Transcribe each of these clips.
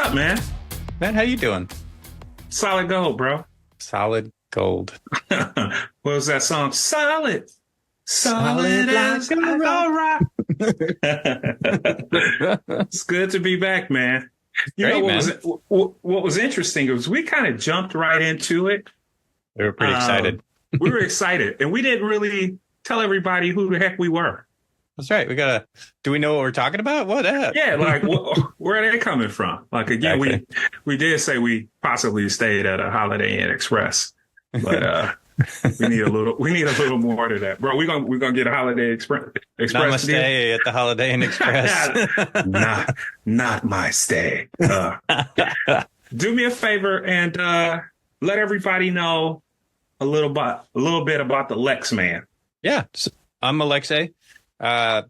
up, man? Man, how you doing? Solid gold, bro. Solid gold. What was that song? Solid. Solid Solid as like a a rock. It's good to be back, man. You Great, know what man. what was interesting was we kind of jumped right into it. We were pretty excited. We were excited, and we didn't really tell everybody who the heck we were. That's right. Do we know what we're talking about? What up? Yeah, like where are they coming from? Like again, Exactly. we did say we possibly stayed at a Holiday Inn Express, but we need a little more to that, bro. We're gonna get a Holiday Express Namaste deal. at the Holiday Inn Express. not my stay. Do me a favor and let everybody know a little bit about the Lex man. Yeah. I'm Alexei. I've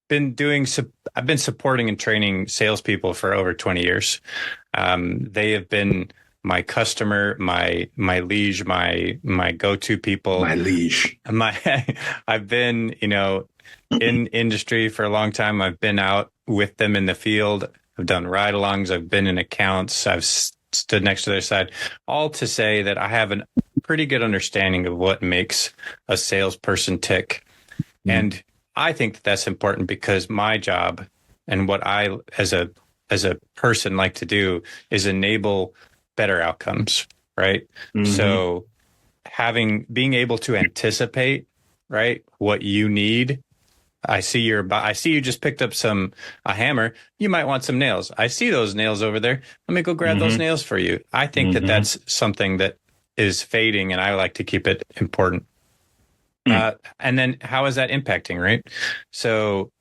been supporting and training salespeople for over 20 years. They have been my customer, my liege, my go-to people. My liege. I've been, in industry for a long time. I've been out with them in the field. I've done ride-alongs. I've been in accounts. I've stood next to their side, all to say that I have a pretty good understanding of what makes a salesperson tick. And I think that that's important because my job and what I, as a person, like to do is enable better outcomes, right? Mm-hmm. So being able to anticipate, right, what you need. I see you just picked up a hammer. You might want some nails. I see those nails over there. Let me go grab those nails for you. I think that that's something that is fading, and I like to keep it important. And then how is that impacting, right? So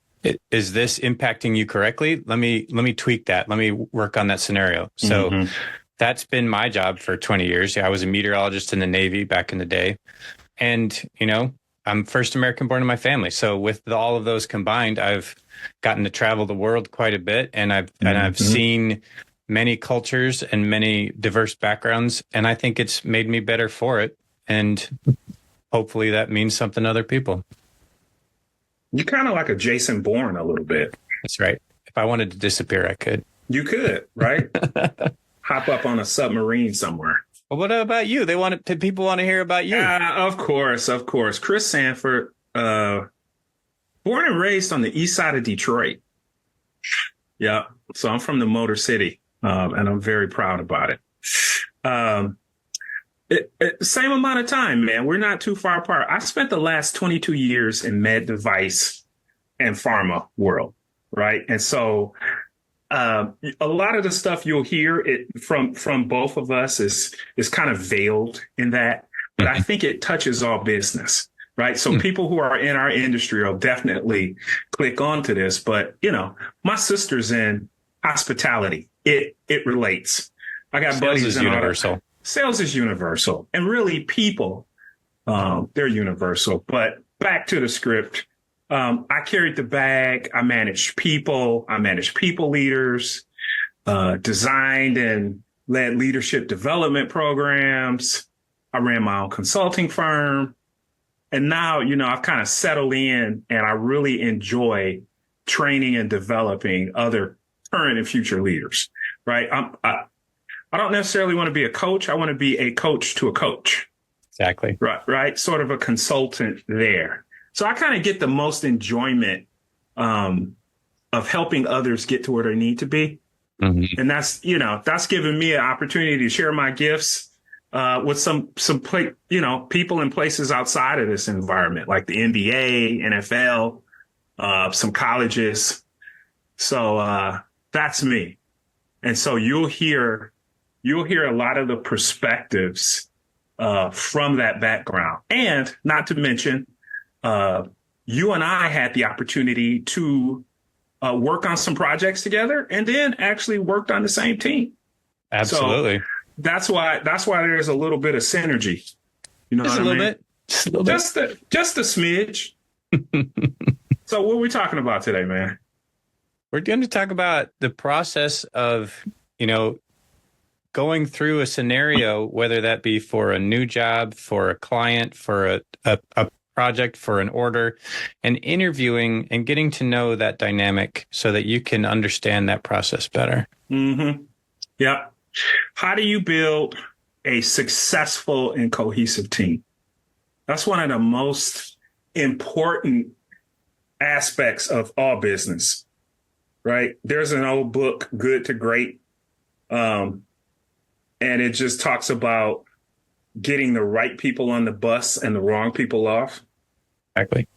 is this impacting you correctly? Let me tweak that. Let me work on that scenario. So that's been my job for 20 years. I was a meteorologist in the Navy back in the day. And, I'm first American born in my family. So with all of those combined, I've gotten to travel the world quite a bit. And I've seen many cultures and many diverse backgrounds. And I think it's made me better for it. And hopefully that means something to other people. You're kind of like a Jason Bourne a little bit. That's right. If I wanted to disappear, I could. You could, right? Hop up on a submarine somewhere. Well, what about you? People want to hear about you. Of course. Kris Sanford, born and raised on the east side of Detroit. Yeah. So I'm from the Motor City, and I'm very proud about it. Same amount of time, man. We're not too far apart. I spent the last 22 years in med device and pharma world, right? And so a lot of the stuff you'll hear from both of us is kind of veiled in that, but I think it touches all business, right? So people who are in our industry will definitely click onto this. But my sister's in hospitality. It relates. I got buddies is universal. Sales is universal, and really people, they're universal. But back to the script. I carried the bag. I managed people. I managed people leaders, designed and led leadership development programs. I ran my own consulting firm. And now, I've kind of settled in and I really enjoy training and developing other current and future leaders, right? I don't necessarily want to be a coach. I want to be a coach to a coach. Exactly. Right. Sort of a consultant there. So I kind of get the most enjoyment of helping others get to where they need to be. Mm-hmm. And that's given me an opportunity to share my gifts with some people in places outside of this environment, like the NBA, NFL, some colleges. So that's me. And so you'll hear a lot of the perspectives from that background. And not to mention, you and I had the opportunity to work on some projects together and then actually worked on the same team. Absolutely. So that's why there's a little bit of synergy. You know just what a I little mean? bit. Just a little bit. Just a smidge. So what are we talking about today, man? We're going to talk about the process of, going through a scenario, whether that be for a new job, for a client, for a project, for an order, and interviewing and getting to know that dynamic so that you can understand that process better. Mm-hmm. Yeah. How do you build a successful and cohesive team? That's one of the most important aspects of all business, right? There's an old book, Good to Great, and it just talks about getting the right people on the bus and the wrong people off. Exactly.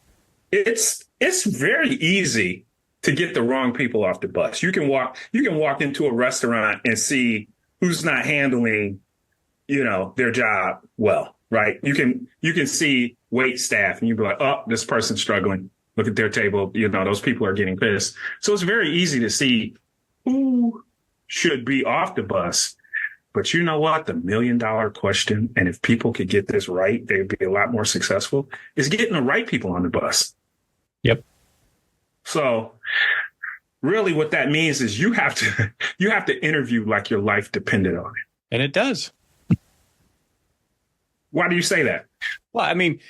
It's very easy to get the wrong people off the bus. You can walk into a restaurant and see who's not handling, their job well, right? You can see wait staff and you'd be like, oh, this person's struggling. Look at their table. Those people are getting pissed. So it's very easy to see who should be off the bus. But you know what? The $1 million question, and if people could get this right, they'd be a lot more successful, is getting the right people on the bus. Yep. So really what that means is you have to interview like your life depended on it. And it does. Why do you say that? Well, I mean,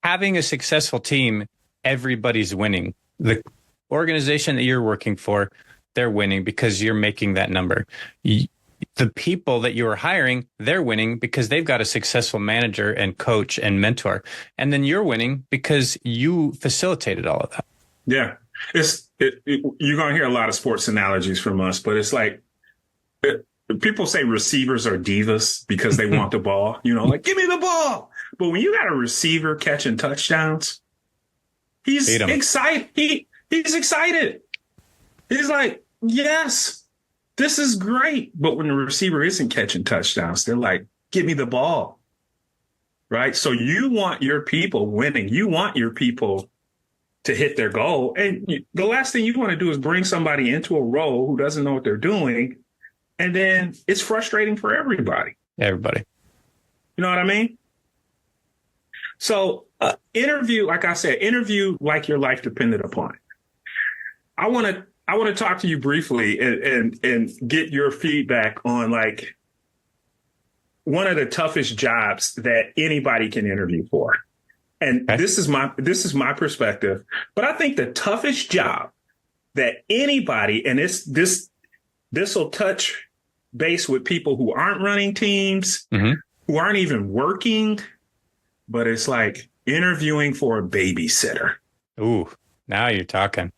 having a successful team, everybody's winning. The organization that you're working for, they're winning because you're making that number. The people that you are hiring, they're winning because they've got a successful manager and coach and mentor. And then you're winning because you facilitated all of that. Yeah. You're going to hear a lot of sports analogies from us, but it's like people say receivers are divas because they want the ball, like, give me the ball. But when you got a receiver catching touchdowns, he's excited. He's excited. He's like, yes, this is great. But when the receiver isn't catching touchdowns, they're like, give me the ball. Right. So you want your people winning. You want your people to hit their goal. And the last thing you want to do is bring somebody into a role who doesn't know what they're doing. And then it's frustrating for everybody. Everybody. You know what I mean? So interview, like I said, interview like your life depended upon it. I want to talk to you briefly and get your feedback on like one of the toughest jobs that anybody can interview for. And okay. This is my perspective, but I think the toughest job that anybody, and this will touch base with people who aren't running teams, who aren't even working, but it's like interviewing for a babysitter. Ooh, now you're talking.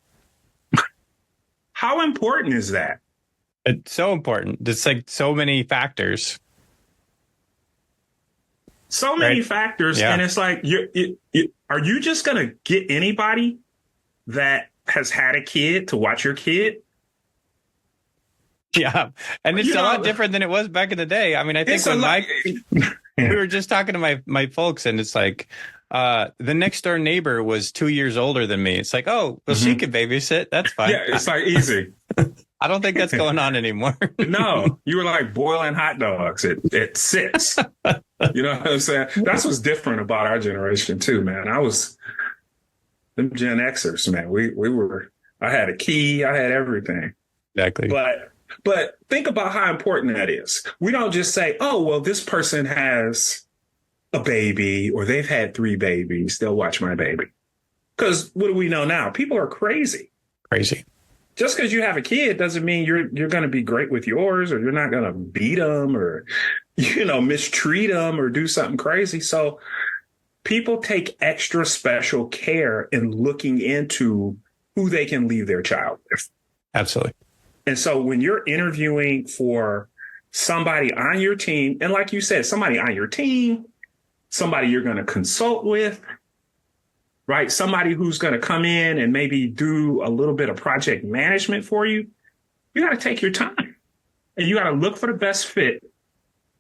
How important is that? It's so important. It's like so many factors. So many factors. Yeah. And it's like, are you just going to get anybody that has had a kid to watch your kid? Yeah. And it's a lot different than it was back in the day. I mean, I think when we were just talking to my folks, and it's like, the next door neighbor was 2 years older than me. It's like, oh, well, she could babysit. That's fine. Yeah, it's like easy. I don't think that's going on anymore. No, you were like boiling hot dogs at 6. You know what I'm saying? That's what's different about our generation too, man. Them Gen Xers, man. I had a key, I had everything. Exactly. But think about how important that is. We don't just say, oh, well, this person has a baby or they've had 3 babies. They'll watch my baby. Because what do we know now? People are crazy. Crazy. Just because you have a kid doesn't mean you're going to be great with yours, or you're not going to beat them or, mistreat them or do something crazy. So people take extra special care in looking into who they can leave their child with. Absolutely. And so when you're interviewing for somebody on your team, and like you said, somebody on your team, somebody you're going to consult with, right? Somebody who's going to come in and maybe do a little bit of project management for you. You got to take your time and you got to look for the best fit,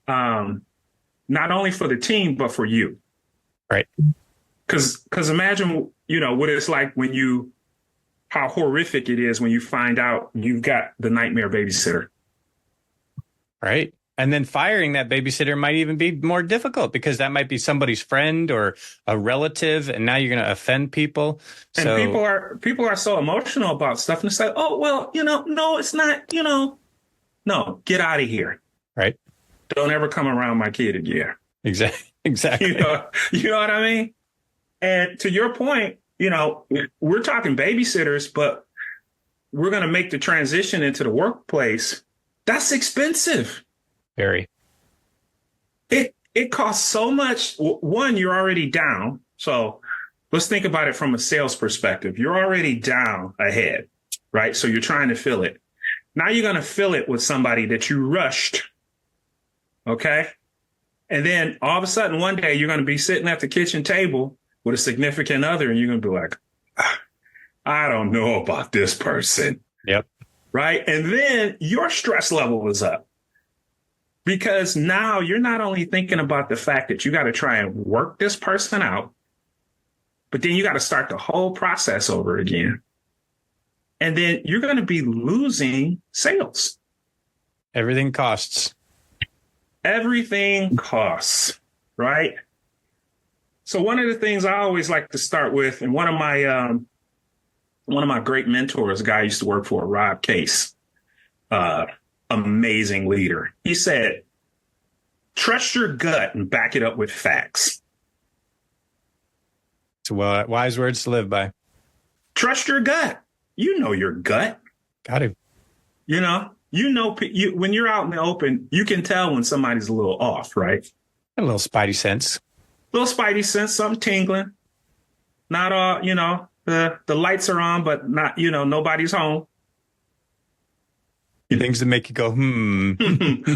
not only for the team, but for you. Right. Because imagine, what it's like how horrific it is when you find out you've got the nightmare babysitter. Right. And then firing that babysitter might even be more difficult because that might be somebody's friend or a relative, and now you're going to offend people. And people are so emotional about stuff, and it's like, oh, well, no, it's not, no, get out of here. Right. Don't ever come around my kid again. Exactly. You know what I mean? And to your point, we're talking babysitters, but we're going to make the transition into the workplace. That's expensive. Very. It costs so much. One, you're already down. So let's think about it from a sales perspective. You're already down ahead, right? So you're trying to fill it. Now you're going to fill it with somebody that you rushed. Okay. And then all of a sudden, one day you're going to be sitting at the kitchen table with a significant other and you're going to be like, I don't know about this person. Yep. Right. And then your stress level is up. Because now you're not only thinking about the fact that you got to try and work this person out, but then you got to start the whole process over again. And then you're going to be losing sales. Everything costs. Everything costs, right? So one of the things I always like to start with, and one of my great mentors, a guy I used to work for, Rob Case, amazing leader. He said, trust your gut and back it up with facts. It's wise words to live by. Trust your gut. You know your gut. Got to. When you're out in the open, you can tell when somebody's a little off, right? A little spidey sense. Something tingling. Not all, the lights are on, but not, nobody's home. Things that make you go,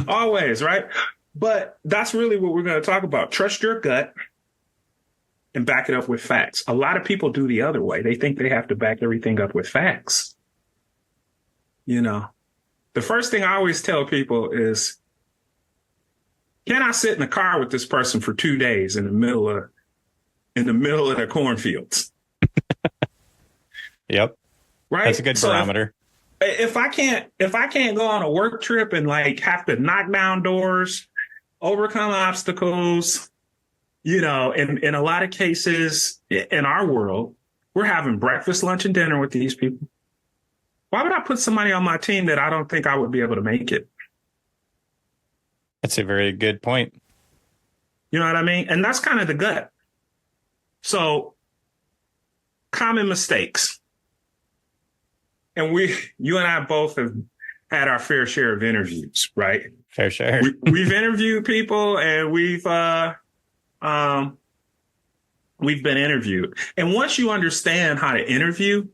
Always, right? But that's really what we're going to talk about. Trust your gut and back it up with facts. A lot of people do the other way. They think they have to back everything up with facts. The first thing I always tell people is, can I sit in the car with this person for 2 days in the middle of the cornfields? Yep. Right. That's a good barometer. If I can't go on a work trip and have to knock down doors, overcome obstacles, in a lot of cases in our world, we're having breakfast, lunch, and dinner with these people. Why would I put somebody on my team that I don't think I would be able to make it? That's a very good point. You know what I mean? And that's kind of the gut. So common mistakes. And you and I both have had our fair share of interviews, right? Fair share. We've interviewed people and we've been interviewed. And once you understand how to interview,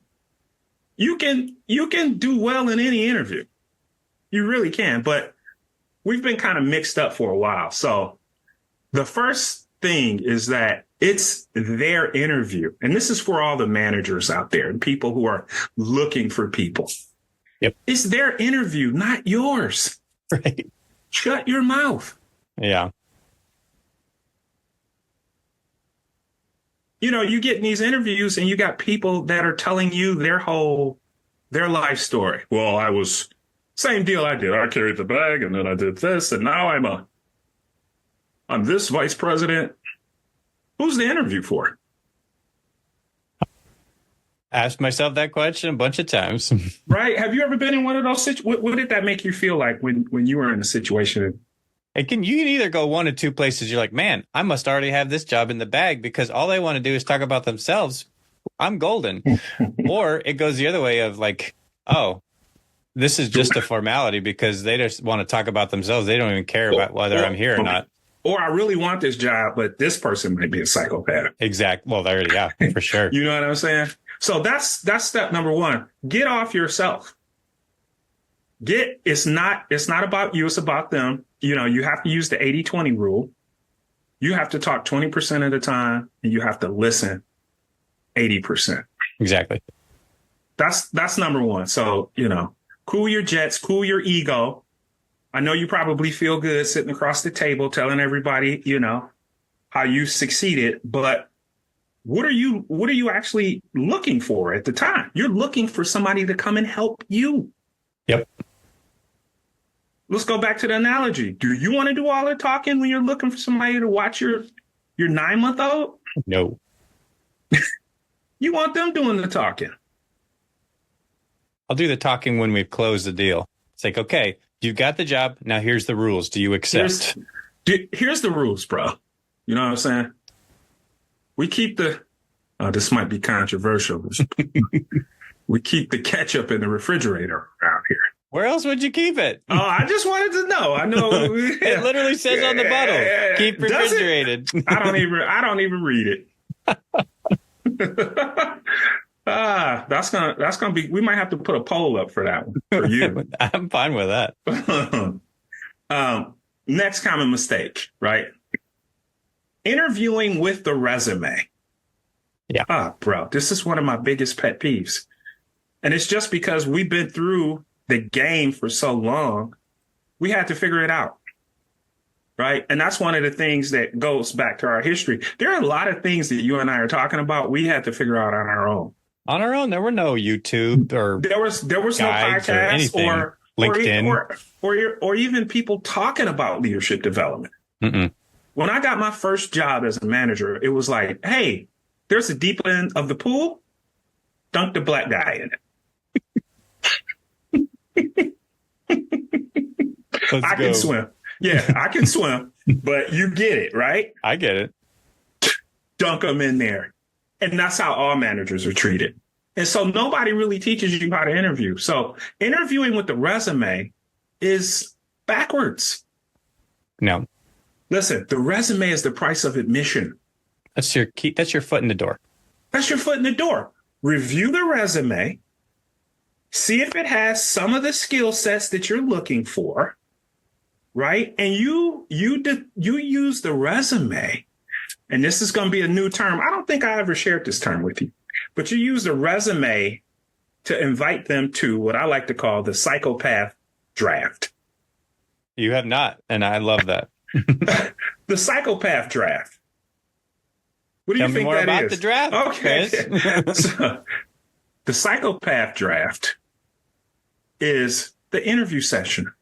you can do well in any interview. You really can. But we've been kind of mixed up for a while. So the first thing is that it's their interview. And this is for all the managers out there and people who are looking for people. Yep. It's their interview, not yours. Right. Shut your mouth. Yeah. You get in these interviews and you got people that are telling you their life story. Well, same deal I did. I carried the bag and then I did this and now I'm this vice president. Who's the interview for? Asked myself that question a bunch of times. Right? Have you ever been in one of those situations? What did that make you feel like when you were in a situation? You can either go one of two places. You're like, man, I must already have this job in the bag because all they want to do is talk about themselves. I'm golden. Or it goes the other way of like, oh, this is just a formality because they just want to talk about themselves. They don't even care about whether I'm here or not. Or I really want this job, but this person might be a psychopath. Exactly. Well, yeah, for sure. You know what I'm saying? So that's step number one. Get off yourself. It's not about you. It's about them. You have to use the 80-20 rule. You have to talk 20% of the time and you have to listen 80%. Exactly. That's number one. So, cool your jets, cool your ego. I know you probably feel good sitting across the table telling everybody, how you succeeded, but what are you actually looking for at the time? You're looking for somebody to come and help you. Yep. Let's go back to the analogy. Do you want to do all the talking when you're looking for somebody to watch your 9-month-old? No. You want them doing the talking. I'll do the talking when we've closed the deal. It's like, okay, you've got the job. Now here's the rules. Do you accept? Here's the rules, bro. You know what I'm saying? We keep this might be controversial. We keep the ketchup in the refrigerator around here. Where else would you keep it? Oh, I just wanted to know. I know it literally says on the bottle, keep refrigerated. I don't even read it. That's gonna be. We might have to put a poll up for that one for you. I'm fine with that. Next common mistake, right? Interviewing with the resume. Yeah. Bro, this is one of my biggest pet peeves, and it's just because we've been through the game for so long, we had to figure it out. Right. And that's one of the things that goes back to our history. There are a lot of things that you and I are talking about we had to figure out on our own. On our own, there were no YouTube or there was no podcast or LinkedIn or even people talking about leadership development. Mm-mm. When I got my first job as a manager, it was like, hey, there's a deep end of the pool. Dunk the black guy in it. I can swim. Yeah, I can swim, but you get it, right? I get it. Dunk them in there. And that's how all managers are treated. And so nobody really teaches you how to interview. So interviewing with the resume is backwards. No. Listen, the resume is the price of admission. That's your key. That's your foot in the door. That's your foot in the door. Review the resume. See if it has some of the skill sets that you're looking for. Right. And you use the resume. And this is going to be a new term. I don't think I ever shared this term with you, but you use the resume to invite them to what I like to call the psychopath draft. You have not. And I love that. The psychopath draft. What do you think that is? Tell me more about the draft. Okay. So, the psychopath draft is the interview session.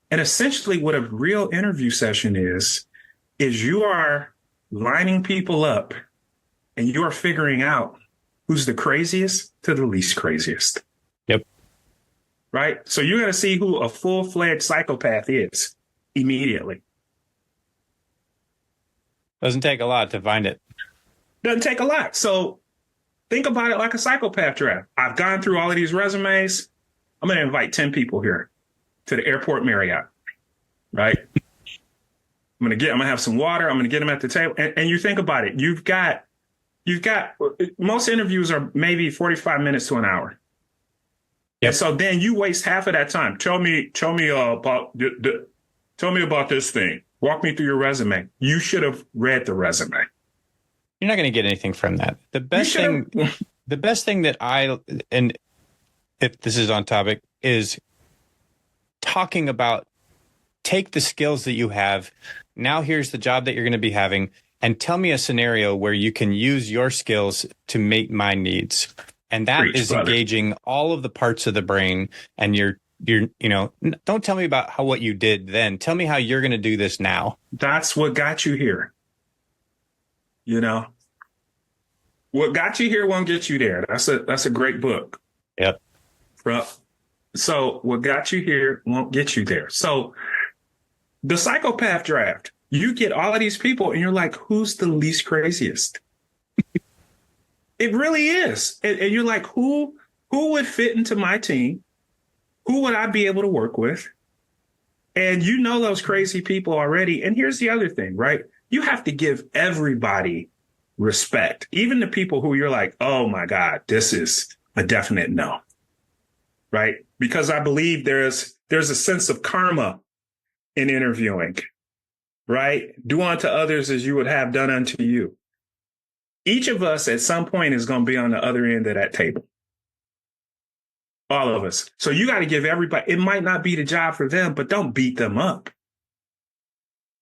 And essentially what a real interview session is you are lining people up and you are figuring out who's the craziest to the least craziest. Yep. Right? So you're going to see who a full-fledged psychopath is immediately. Doesn't take a lot to find it. Doesn't take a lot. So think about it like a psychopath draft. I've gone through all of these resumes. I'm going to invite 10 people here to the airport Marriott, right? I'm going to have some water. I'm going to get them at the table. And you think about it. You've got most interviews are maybe 45 minutes to an hour. Yep. And so then you waste half of that time. Tell me about this thing. Walk me through your resume. You should have read the resume. You're not going to get anything from that. The best thing that and if this is on topic, is talking about take the skills that you have. Now here's the job that you're going to be having, and tell me a scenario where you can use your skills to meet my needs. And that is engaging all of the parts of the brain. And you're, don't tell me about what you did then. Tell me how you're going to do this now. That's what got you here. What got you here won't get you there. That's a great book. Yep. So what got you here won't get you there. So the psychopath draft, you get all of these people and you're like, who's the least craziest? It really is. And you're like, who would fit into my team? Who would I be able to work with? And you know those crazy people already. And here's the other thing, right? You have to give everybody respect, even the people who you're like, oh my God, this is a definite no. Right? Because I believe there's a sense of karma in interviewing, right? Do unto others as you would have done unto you. Each of us at some point is going to be on the other end of that table. All of us. So you got to give everybody, it might not be the job for them, but don't beat them up.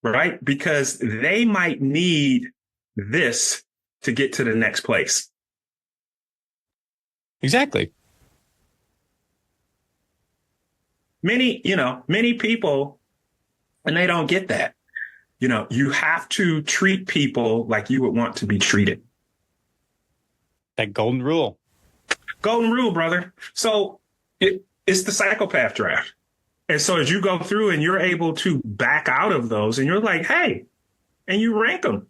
Right? Because they might need this to get to the next place. Exactly. Many people, and they don't get that. You have to treat people like you would want to be treated. That golden rule. Golden rule, brother. So it's the psychopath draft. And so as you go through and you're able to back out of those and you're like, hey, and you rank them.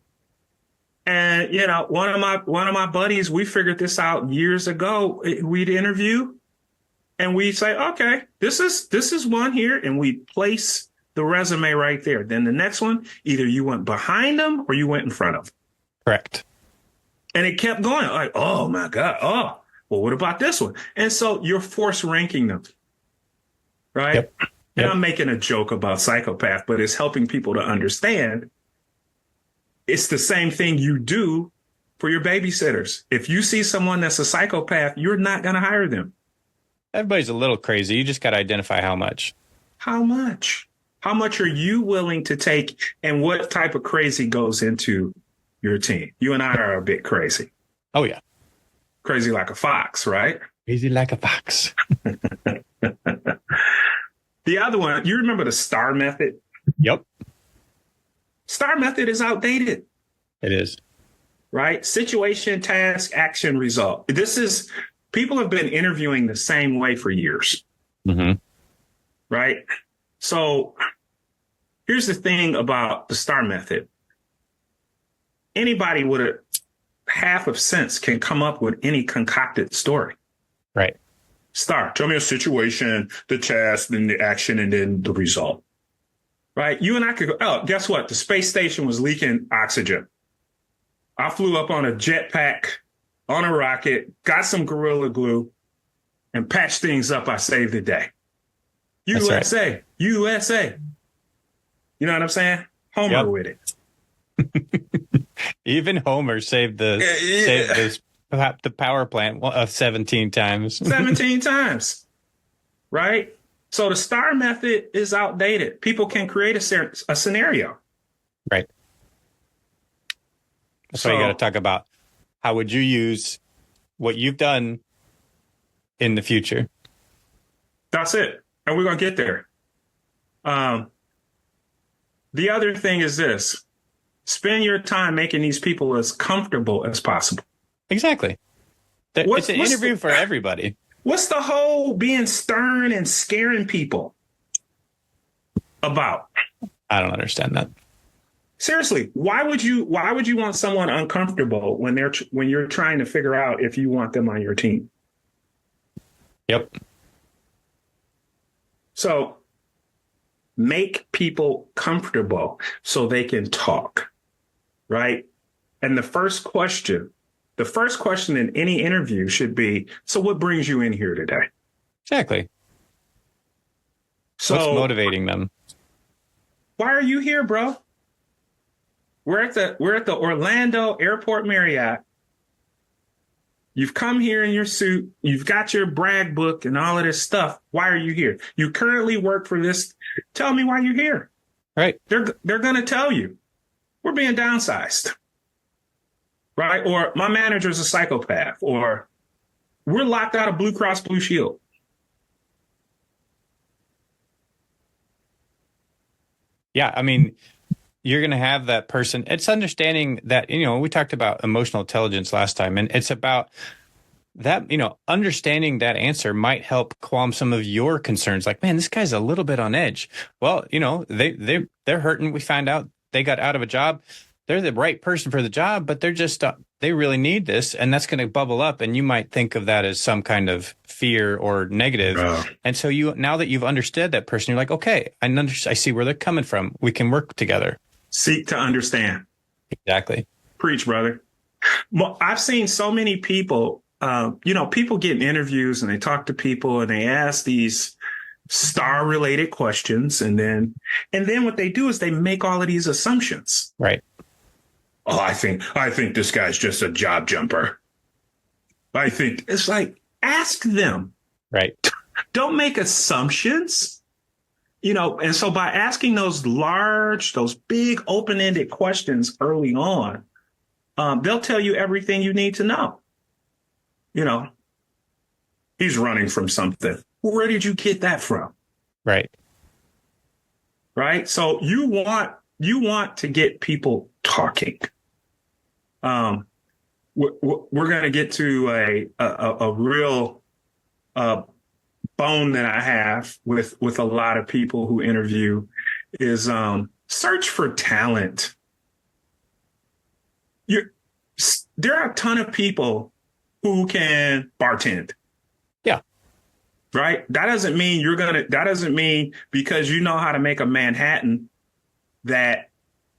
And, one of my buddies, we figured this out years ago. We'd interview And we say, okay, this is one here, and we place the resume right there. Then the next one, either you went behind them or you went in front of them. Correct. And it kept going. Like, oh my God. Oh, well, what about this one? And so you're force ranking them. Right. Yep. And I'm making a joke about Psychopath, but it's helping people to understand it's the same thing you do for your babysitters. If you see someone that's a psychopath, you're not going to hire them. Everybody's a little crazy. You just got to identify how much. How much? How much are you willing to take, and what type of crazy goes into your team? You and I are a bit crazy. Oh, yeah. Crazy like a fox, right? Crazy like a fox. The other one, you remember the STAR method? Yep. STAR method is outdated. It is. Right? Situation, task, action, result. People have been interviewing the same way for years. Mm-hmm. Right? So here's the thing about the STAR method. Anybody with a half of sense can come up with any concocted story. Right. STAR, tell me a situation, the task, then the action, and then the result. Right? You and I could go, oh, guess what? The space station was leaking oxygen. I flew up on a jetpack, on a rocket, got some Gorilla Glue, and patched things up. I saved the day. USA, right. USA. You know what I'm saying? Homer with it. Even Homer saved the power plant 17 times. 17 times. Right? So the STAR method is outdated. People can create a scenario. Right. So you got to talk about how would you use what you've done in the future. That's it. And we're going to get there. The other thing is this. Spend your time making these people as comfortable as possible. Exactly. It's an interview for everybody. What's the whole being stern and scaring people about? I don't understand that. Seriously, why would you want someone uncomfortable when you're trying to figure out if you want them on your team? Yep. So make people comfortable so they can talk, right? And the first question in any interview should be, so what brings you in here today? Exactly. So what's motivating them? Why are you here, bro? We're at the Orlando Airport Marriott. You've come here in your suit. You've got your brag book and all of this stuff. Why are you here? You currently work for this. Tell me why you're here. Right. They're going to tell you. We're being downsized. Right? Or my manager's a psychopath. Or we're locked out of Blue Cross Blue Shield. Yeah, I mean, you're going to have that person. It's understanding that, we talked about emotional intelligence last time, and it's about that, understanding that answer might help calm some of your concerns. Like, man, this guy's a little bit on edge. Well, they're hurting. We found out they got out of a job. They're the right person for the job, but they're just, they really need this. And that's going to bubble up. And you might think of that as some kind of fear or negative. And so now that you've understood that person, you're like, okay, I see where they're coming from. We can work together. Seek to understand. Exactly. Preach, brother. Well, I've seen so many people, people get in interviews and they talk to people and they ask these STAR related questions. And then what they do is they make all of these assumptions. Right. Oh, I think this guy's just a job jumper. I think it's like, ask them. Right. Don't make assumptions. And so by asking those big open-ended questions early on, they'll tell you everything you need to know. He's running from something. Where did you get that from? Right. Right. So you want to get people talking. We're going to get to a real bone that I have with a lot of people who interview is search for talent. There are a ton of people who can bartend. Yeah. right? That doesn't mean because you know how to make a Manhattan that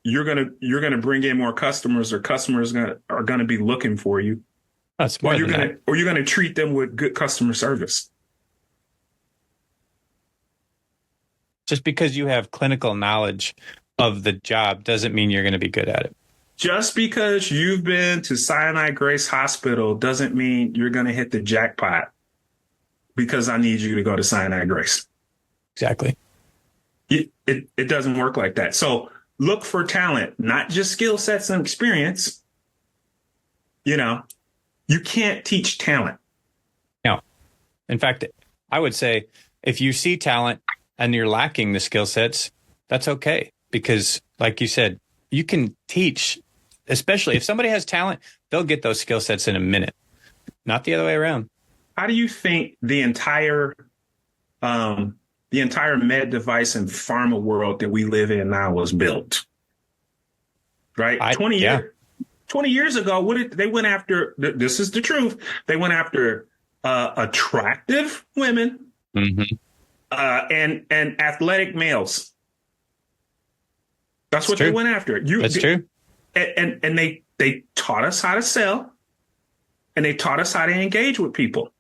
you're gonna bring in more customers, or customers are gonna be looking for you. That's more than that. Or you're gonna treat them with good customer service. Just because you have clinical knowledge of the job doesn't mean you're going to be good at it. Just because you've been to Sinai Grace Hospital doesn't mean you're going to hit the jackpot because I need you to go to Sinai Grace. Exactly. It doesn't work like that. So look for talent, not just skill sets and experience. You know, you can't teach talent. No. In fact, I would say if you see talent and you're lacking the skill sets, that's okay. Because like you said, you can teach, especially if somebody has talent, they'll get those skill sets in a minute, not the other way around. How do you think the entire med device and pharma world that we live in now was built? Right? 20 years ago, they went after, this is the truth, they went after attractive women, and athletic males. That's what they went after. That's true. And they taught us how to sell, and they taught us how to engage with people.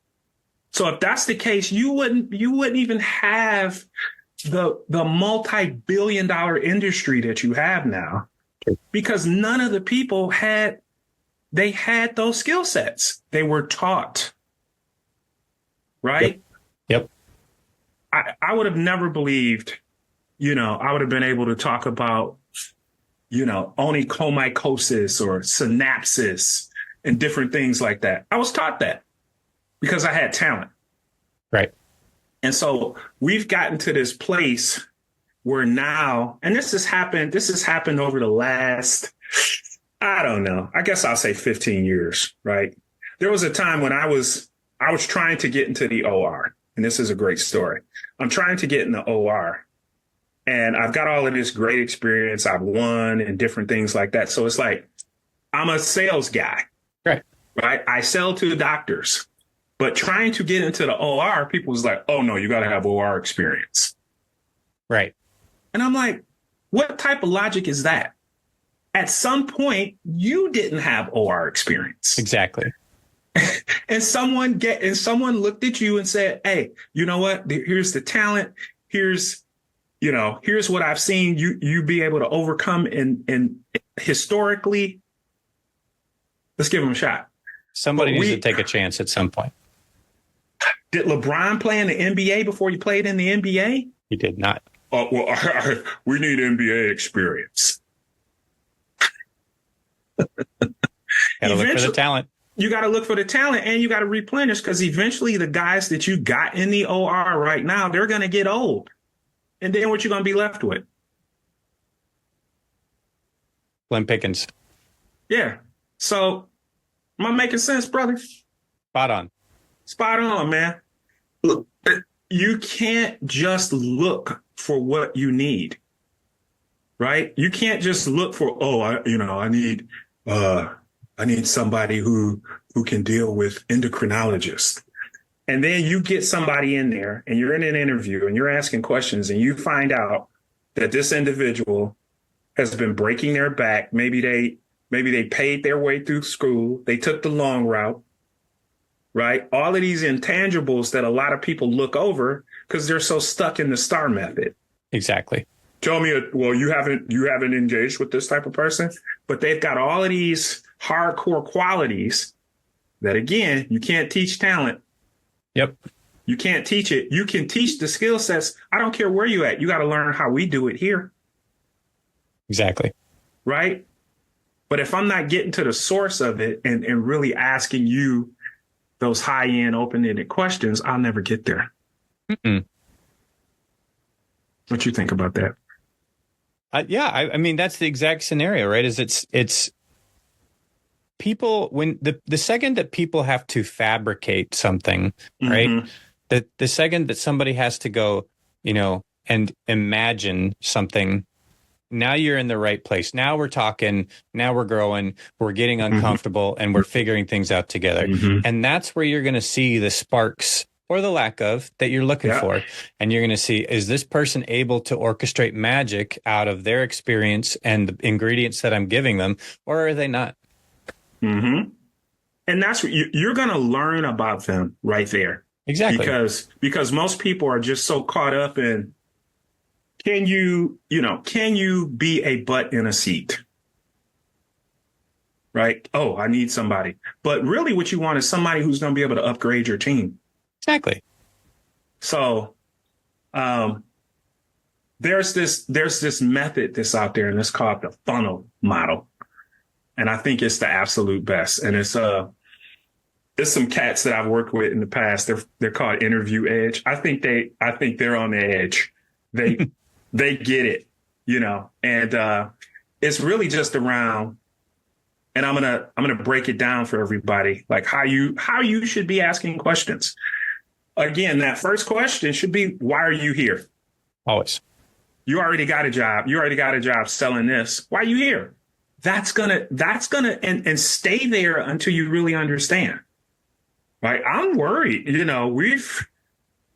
So if that's the case, you wouldn't even have the multi-billion-dollar industry that you have now, because none of the people had those skill sets. They were taught. Right? Yep. I would have never believed, I would have been able to talk about, onychomycosis or synapses and different things like that. I was taught that because I had talent. Right. And so we've gotten to this place where now, and this has happened over the last, I don't know, I guess I'll say 15 years, right? There was a time when I was trying to get into the OR, and this is a great story. I'm trying to get in the OR, and I've got all of this great experience. I've won and different things like that. So it's like, I'm a sales guy, right? I sell to the doctors, but trying to get into the OR, people was like, oh no, you got to have OR experience. Right. And I'm like, what type of logic is that? At some point, you didn't have OR experience. Exactly. And someone looked at you and said, hey, you know what? Here's the talent. Here's what I've seen you be able to overcome in historically. Let's give them a shot. Somebody needs to take a chance at some point. Did LeBron play in the NBA before he played in the NBA? He did not. Oh, well, we need NBA experience. Gotta look for the talent. You got to look for the talent, and you got to replenish, because eventually the guys that you got in the OR right now, they're going to get old. And then what you going to be left with? Slim Pickens. Yeah. So am I making sense, brother? Spot on. Spot on, man. Look, you can't just look for what you need, right? You can't just look for, I need somebody who can deal with endocrinologists. And then you get somebody in there and you're in an interview and you're asking questions and you find out that this individual has been breaking their back. Maybe they paid their way through school. They took the long route, right? All of these intangibles that a lot of people look over because they're so stuck in the STAR method. Exactly. Tell me, you haven't engaged with this type of person, but they've got all of these hardcore qualities that, again, you can't teach talent. Yep. You can't teach it. You can teach the skill sets. I don't care where you're at. You got to learn how we do it here. Exactly. Right. But if I'm not getting to the source of it and really asking you those high-end open-ended questions, I'll never get there. Mm-mm. What you think about that? I mean, that's the exact scenario, right? It's people, when the second that people have to fabricate something, right? Mm-hmm. The second that somebody has to go, and imagine something, now you're in the right place. Now we're talking, now we're growing, we're getting uncomfortable, mm-hmm. and we're figuring things out together. Mm-hmm. And that's where you're going to see the sparks or the lack of that you're looking Yeah. for. And you're going to see, is this person able to orchestrate magic out of their experience and the ingredients that I'm giving them, or are they not? Mm-hmm. And that's what you're going to learn about them right there. Exactly. Because most people are just so caught up in, can you be a butt in a seat? Right? Oh, I need somebody. But really what you want is somebody who's going to be able to upgrade your team. Exactly. So there's this method that's out there, and it's called the funnel model. And I think it's the absolute best. And it's some cats that I've worked with in the past. They're called Interview Edge. I think they're on the edge. They get it, and it's really just around. And I'm gonna break it down for everybody, like how you should be asking questions. Again, that first question should be, why are you here? Always. You already got a job. You already got a job selling this. Why are you here? That's gonna and stay there until you really understand. Right? I'm worried.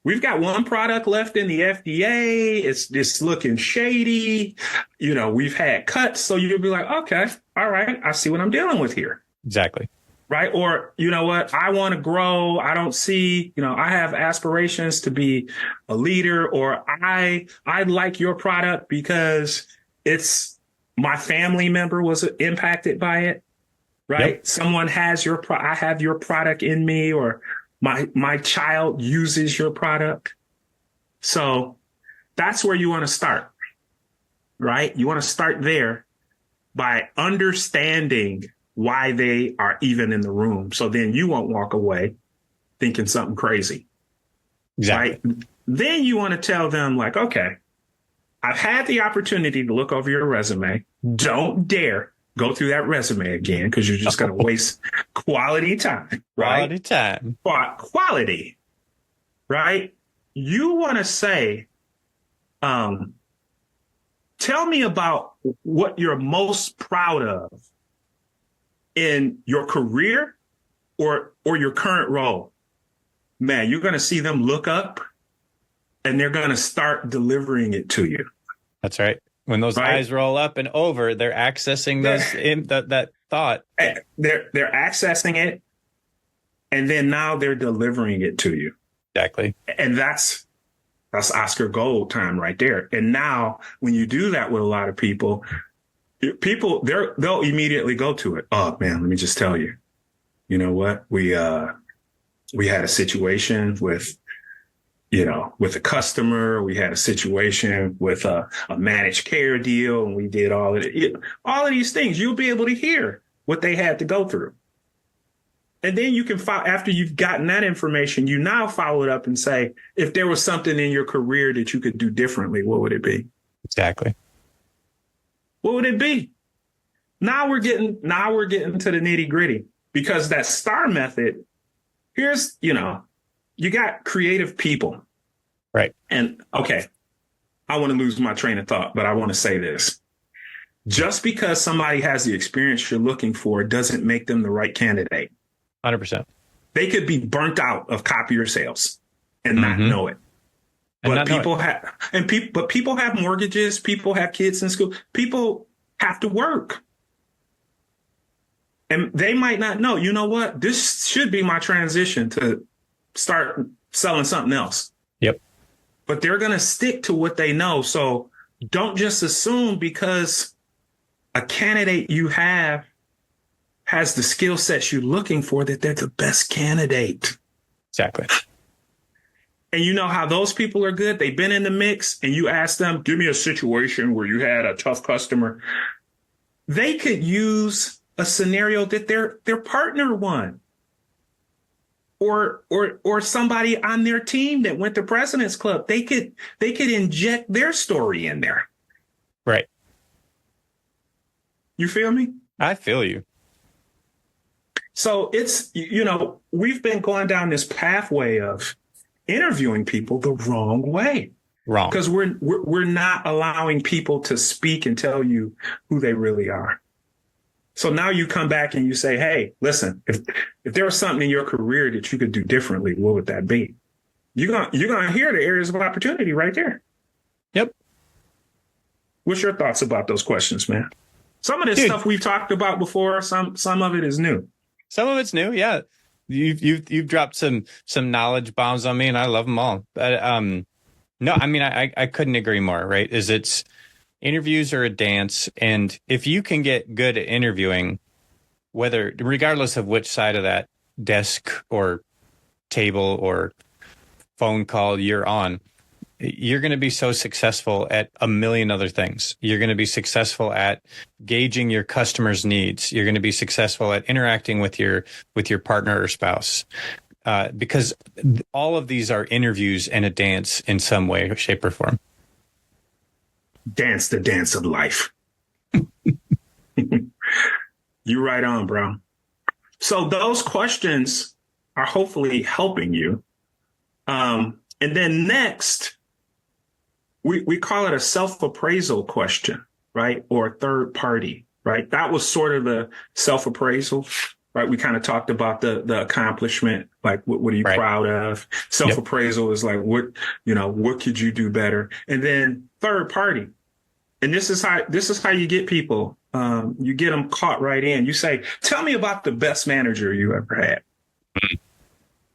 We've got one product left in the FDA. It's looking shady. We've had cuts. So you'll be like, okay, all right, I see what I'm dealing with here. Exactly. Right. Or, you know what? I want to grow. I don't see, I have aspirations to be a leader, or I like your product because it's my family member was impacted by it. Right. Yep. Someone has I have your product in me, or my child uses your product. So that's where you want to start. Right. You want to start there by understanding why they are even in the room. So then you won't walk away thinking something crazy. Exactly. Right? Then you want to tell them, like, okay, I've had the opportunity to look over your resume. Don't dare go through that resume again, because you're just going to waste quality time. Right? Quality time. Quality. Right? You want to say, tell me about what you're most proud of in your career or your current role. Man, you're going to see them look up and they're going to start delivering it to you. That's right. When those eyes roll up and over, they're accessing that thought. They're accessing it, and then now they're delivering it to you. Exactly. And that's Oscar Gold time right there. And now when you do that with a lot of people, they'll immediately go to it. Oh man, let me just tell you, you know what? We had a situation with a customer. We had a situation with a managed care deal, and we did all of these things. You'll be able to hear what they had to go through. And then you can after you've gotten that information, you now follow it up and say, if there was something in your career that you could do differently, what would it be? Exactly. What would it be? Now we're getting to the nitty gritty, because that STAR method, here's, you got creative people. Right. And okay, I want to lose my train of thought, but I want to say this. Just because somebody has the experience you're looking for doesn't make them the right candidate. 100%. They could be burnt out of copier sales and not know it. But people have mortgages. People have kids in school. People have to work. And they might not know, you know what? This should be my transition to start selling something else. Yep. But they're going to stick to what they know. So don't just assume because a candidate you have has the skill sets you're looking for that they're the best candidate. Exactly. And you know how those people are good? They've been in the mix, and you ask them, give me a situation where you had a tough customer. They could use a scenario that their partner won. Or somebody on their team that went to President's Club. They could inject their story in there. Right. You feel me? I feel you. So it's, we've been going down this pathway of interviewing people the wrong way. Wrong. Because we're not allowing people to speak and tell you who they really are. So now you come back and you say, hey, listen, if there was something in your career that you could do differently, what would that be? you're gonna hear the areas of opportunity right there. Yep. What's your thoughts about those questions, man? Some of this stuff we've talked about before. Some of it is new. Some of it's new. Yeah. You've dropped some knowledge bombs on me, and I love them all. But no, I mean, I couldn't agree more. Right? It's interviews are a dance, and if you can get good at interviewing, regardless of which side of that desk or table or phone call you're on, you're going to be so successful at a million other things. You're going to be successful at gauging your customers' needs. You're going to be successful at interacting with your partner or spouse, because all of these are interviews and a dance in some way, shape, or form. Dance the dance of life. You're right on, bro. So those questions are hopefully helping you. And then next, we call it a self-appraisal question, right? Or third party, right? That was sort of the self-appraisal, right? We kind of talked about the accomplishment, like what are you proud of? Self-appraisal is like, what could you do better? And then third party. And this is how you get people. You get them caught right in. You say, tell me about the best manager you ever had.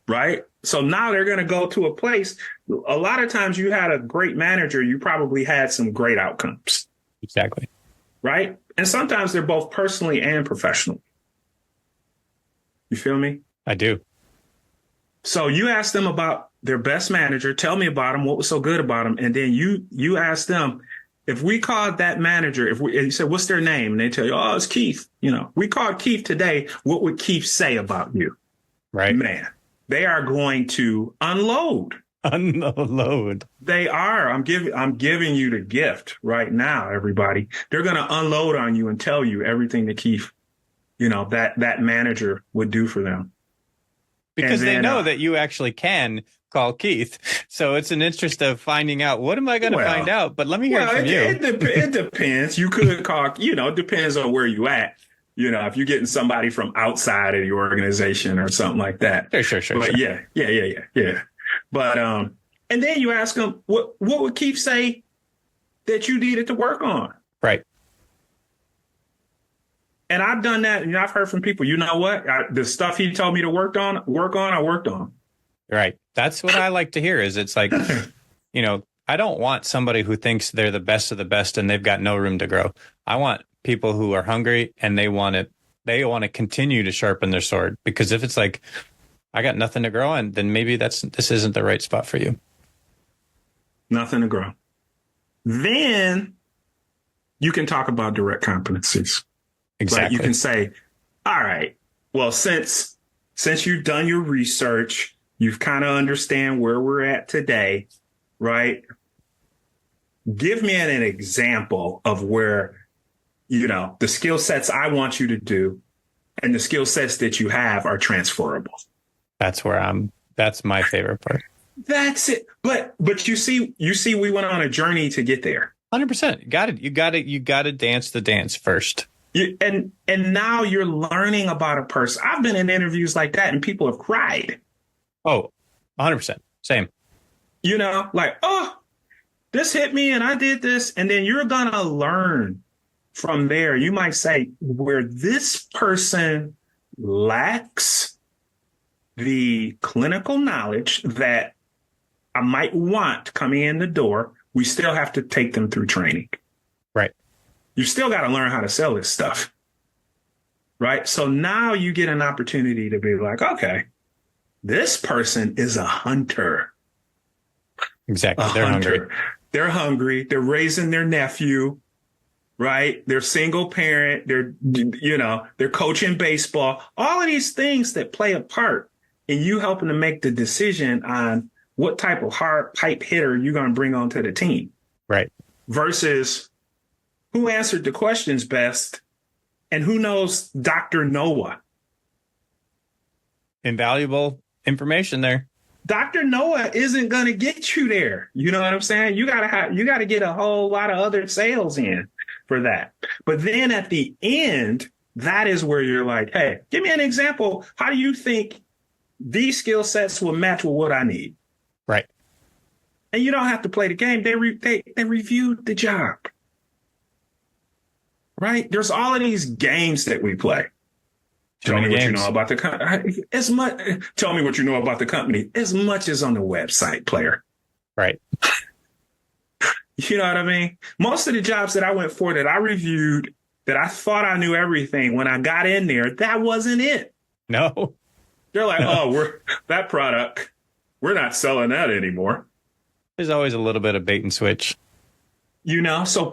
Right? So now they're going to go to a place. A lot of times you had a great manager, you probably had some great outcomes. Exactly. Right? And sometimes they're both personally and professionally. You feel me? I do. So you ask them about their best manager. Tell me about them. What was so good about them? And then you ask them, if we called that manager, and you said, what's their name? And they tell you, oh, it's Keith. We called Keith today. What would Keith say about you? Right. Man, they are going to unload. Unload. They are. I'm giving you the gift right now, everybody. They're going to unload on you and tell you everything that Keith, that manager would do for them. Because they know that you actually can call Keith. So it's an interest of finding out, what am I going to find out? But let me hear it from you. It depends. You could call, it depends on where you at. If you're getting somebody from outside of the organization or something like that. Sure. But yeah. But, and then you ask them, what would Keith say that you needed to work on? Right. And I've done that. And I've heard from people, you know what? The stuff he told me to work on, I worked on. Right. That's what I like to hear is it's like, I don't want somebody who thinks they're the best of the best and they've got no room to grow. I want people who are hungry and they want to continue to sharpen their sword, because if it's like, I got nothing to grow on, then maybe this isn't the right spot for you. Nothing to grow. Then you can talk about direct competencies. Exactly. Like you can say, all right, well, since you've done your research, you've kind of understand where we're at today, right? Give me an example of where, the skill sets I want you to do and the skill sets that you have are transferable. That's my favorite part. That's it. But you see, we went on a journey to get there. 100%. You got to dance the dance first. And now you're learning about a person. I've been in interviews like that and people have cried. Oh, 100%. Same. Like, oh, this hit me and I did this. And then you're going to learn from there. You might say where this person lacks the clinical knowledge that I might want coming in the door, we still have to take them through training. Right. You still got to learn how to sell this stuff. Right. So now you get an opportunity to be like, okay, this person is a hunter. Exactly. They're hungry. They're hungry. They're raising their nephew. Right. They're single parent. They're coaching baseball. All of these things that play a part in you helping to make the decision on what type of hard pipe hitter you're going to bring onto the team. Right. Versus who answered the questions best and who knows Dr. Noah. Invaluable information there. Dr. Noah isn't going to get you there. You know what I'm saying? You got to get a whole lot of other sales in for that. But then at the end, that is where you're like, hey, give me an example. How do you think these skill sets will match with what I need? Right. And you don't have to play the game. They reviewed the job. Right? There's all of these games that we play. Tell me what you know about the company. Tell me what you know about the company as much as on the website, player. Right. You know what I mean? Most of the jobs that I went for that I reviewed, that I thought I knew everything, when I got in there, that wasn't it. No. They're like, that product, we're not selling that anymore. There's always a little bit of bait and switch. You know, so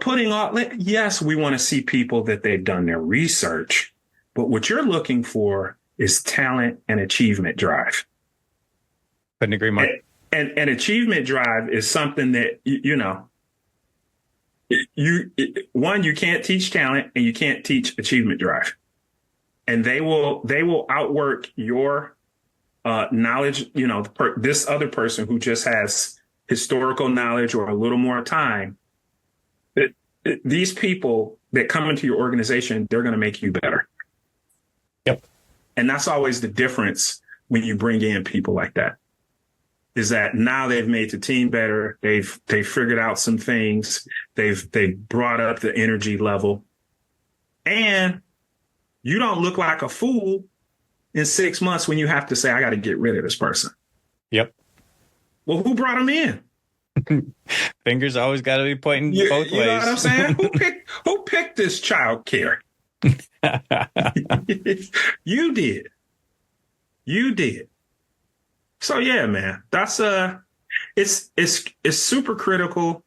yes, we want to see people that they've done their research, but what you're looking for is talent and achievement drive. Couldn't agree more. And achievement drive is something that, you can't teach talent and you can't teach achievement drive. And they will outwork your knowledge, this other person who just has historical knowledge or a little more time. These people that come into your organization, they're going to make you better. Yep. And that's always the difference when you bring in people like that, is that now they've made the team better. They've figured out some things. They've brought up the energy level, and you don't look like a fool in 6 months when you have to say, I got to get rid of this person. Yep. Well, who brought him in? Fingers always got to be pointing both ways. You know what I'm saying? Who picked this child care? You did. So yeah, man, that's it's super critical.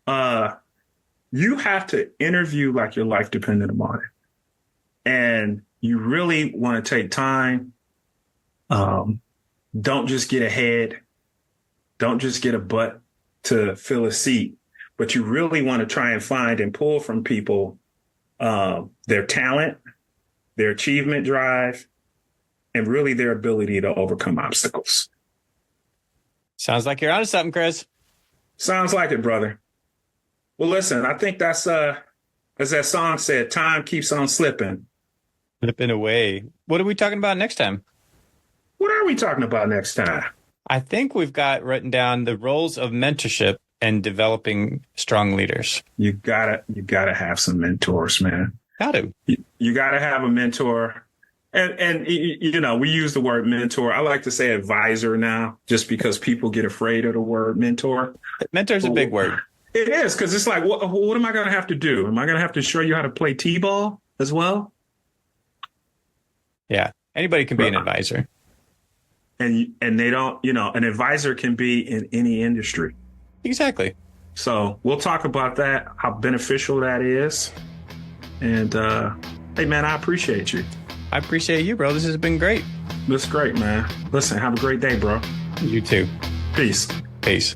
You have to interview like your life depended upon it, and you really want to take time. Don't just get ahead. Don't just get a butt to fill a seat, but you really want to try and find and pull from people their talent, their achievement drive, and really their ability to overcome obstacles. Sounds like you're onto something, Kris. Sounds like it, brother. Well, listen, I think that's, as that song said, time keeps on slipping. Slipping away. What are we talking about next time? What are we talking about next time? I think we've got written down the roles of mentorship and developing strong leaders. You gotta have some mentors, man. Got to. You gotta have a mentor. And we use the word mentor. I like to say advisor now, just because people get afraid of the word mentor. Mentor's a big word. It is, because it's like, what am I going to have to do? Am I going to have to show you how to play T-ball as well? Yeah. Anybody can be an advisor. And they don't, an advisor can be in any industry. Exactly. So we'll talk about that, how beneficial that is. And, hey, man, I appreciate you. I appreciate you, bro. This has been great. This is great, man. Listen, have a great day, bro. You too. Peace. Peace.